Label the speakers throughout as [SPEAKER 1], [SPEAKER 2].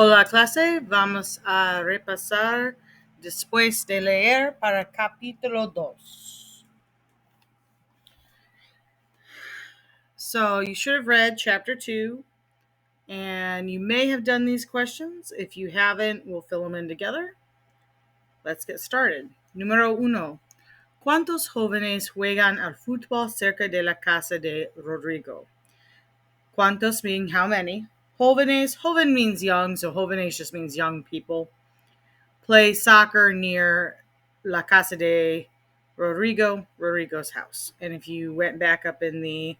[SPEAKER 1] Hola clase, vamos a repasar Despues de Leer para capítulo 2. So you should have read chapter 2, and you may have done these questions. If you haven't, we'll fill them in together. Let's get started. Número 1. ¿Cuántos jóvenes juegan al fútbol cerca de la casa de Rodrigo? ¿Cuántos mean how many? Jóvenes, joven means young, so jóvenes just means young people. Play soccer near La Casa de Rodrigo's house. And if you went back up in the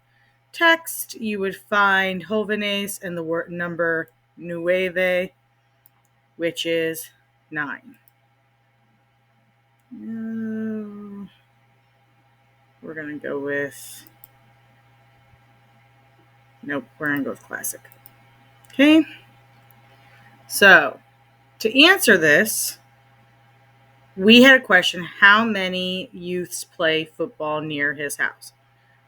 [SPEAKER 1] text, you would find jóvenes and the word number nueve, which is 9. We're going to go with, nope, we're going to go with classic. Okay. So to answer this, we had a question, how many youths play football near his house?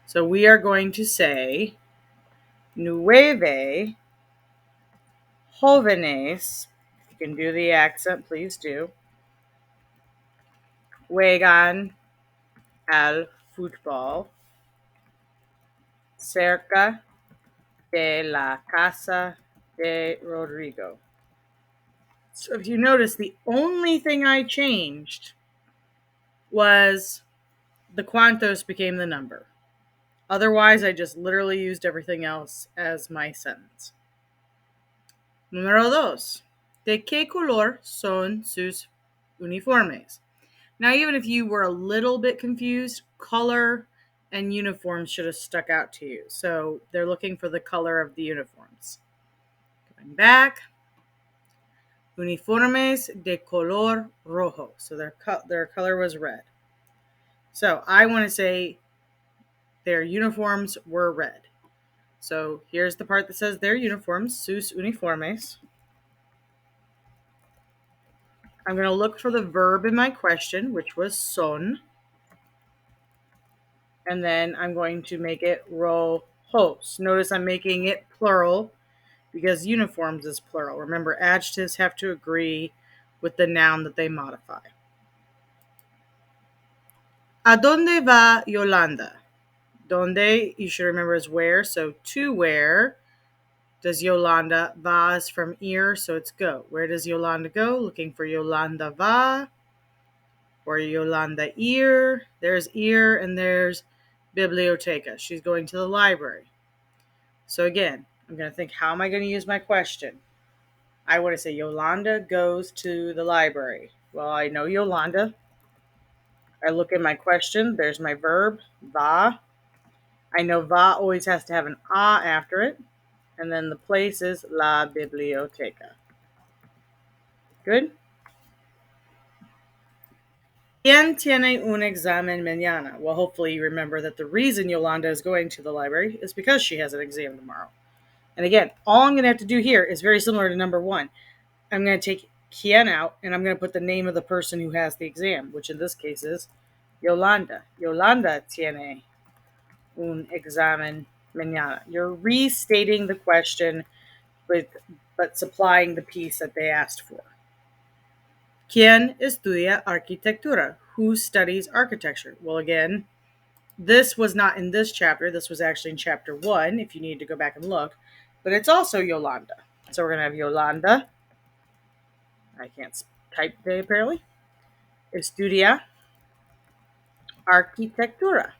[SPEAKER 1] So we are going to say nueve jóvenes. If you can do the accent, please do. Juegan al fútbol cerca de la casa de Rodrigo. So if you notice, the only thing I changed was the cuantos became the number. Otherwise, I just literally used everything else as my sentence. Número 2. ¿De qué color son sus uniformes? Now, even if you were a little bit confused, color and uniforms should have stuck out to you. So they're looking for the color of the uniforms. Going back. Uniformes de color rojo. So their color was red. So I want to say their uniforms were red. So here's the part that says their uniforms, sus uniformes. I'm going to look for the verb in my question, which was son. And then I'm going to make it rojos. Notice I'm making it plural because uniforms is plural. Remember, adjectives have to agree with the noun that they modify. ¿A dónde va Yolanda? Donde, you should remember, is where. So to where does Yolanda? Va is from ir, so it's go. Where does Yolanda go? Looking for Yolanda va or Yolanda ir. There's ir and there's biblioteca. She's going to the library. So again, I'm going to think, how am I going to use my question? I want to say Yolanda goes to the library. Well, I know Yolanda. I look at my question. There's my verb, va. I know va always has to have an a after it. And then the place is la biblioteca. Good? ¿Quién tiene un examen mañana? Well, hopefully you remember that the reason Yolanda is going to the library is because she has an exam tomorrow. And again, all I'm going to have to do here is very similar to number 1. I'm going to take quién out, and I'm going to put the name of the person who has the exam, which in this case is Yolanda. Yolanda tiene un examen mañana. You're restating the question, but supplying the piece that they asked for. ¿Quién estudia arquitectura? Who studies architecture? Well, again, this was not in this chapter. This was actually in chapter 1, if you need to go back and look. But it's also Yolanda. So we're going to have Yolanda. I can't type today, apparently. Estudia arquitectura.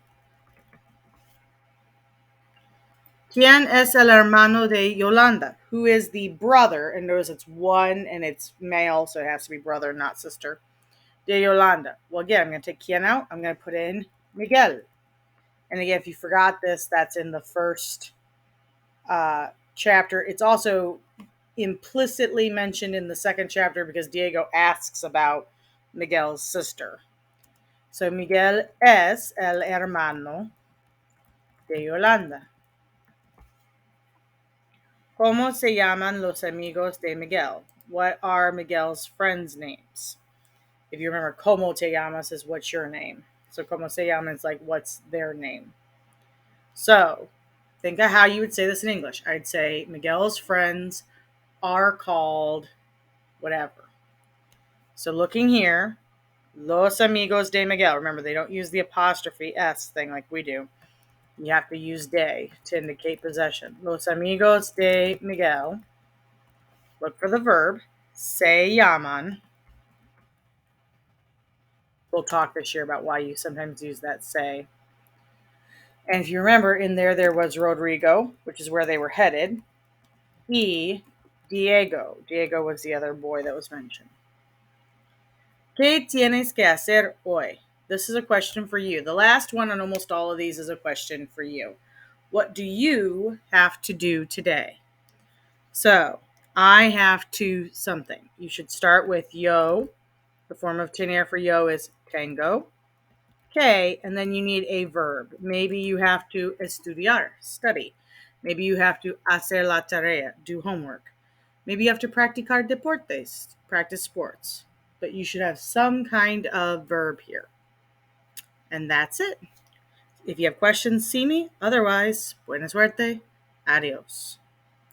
[SPEAKER 1] ¿Quién es el hermano de Yolanda? Who is the brother? And notice it's one and it's male, so it has to be brother, not sister. De Yolanda. Well, again, I'm going to take quién out. I'm going to put in Miguel. And again, if you forgot this, that's in the first chapter. It's also implicitly mentioned in the second chapter because Diego asks about Miguel's sister. So Miguel es el hermano de Yolanda. ¿Cómo se llaman los amigos de Miguel? What are Miguel's friends' names? If you remember, ¿Cómo te llamas is what's your name. So ¿Cómo se llaman is like what's their name. So think of how you would say this in English. I'd say Miguel's friends are called whatever. So looking here, Los amigos de Miguel. Remember, they don't use the apostrophe S thing like we do. You have to use de to indicate possession. Los amigos de Miguel. Look for the verb. Se llaman. We'll talk this year about why you sometimes use that se. And if you remember, in there was Rodrigo, which is where they were headed. Diego. Diego was the other boy that was mentioned. ¿Qué tienes que hacer hoy? This is a question for you. The last one on almost all of these is a question for you. What do you have to do today? So, I have to something. You should start with yo. The form of tener for yo is tengo. Okay, and then you need a verb. Maybe you have to estudiar, study. Maybe you have to hacer la tarea, do homework. Maybe you have to practicar deportes, practice sports. But you should have some kind of verb here. And that's it. If you have questions, see me. Otherwise, buena suerte. Adios.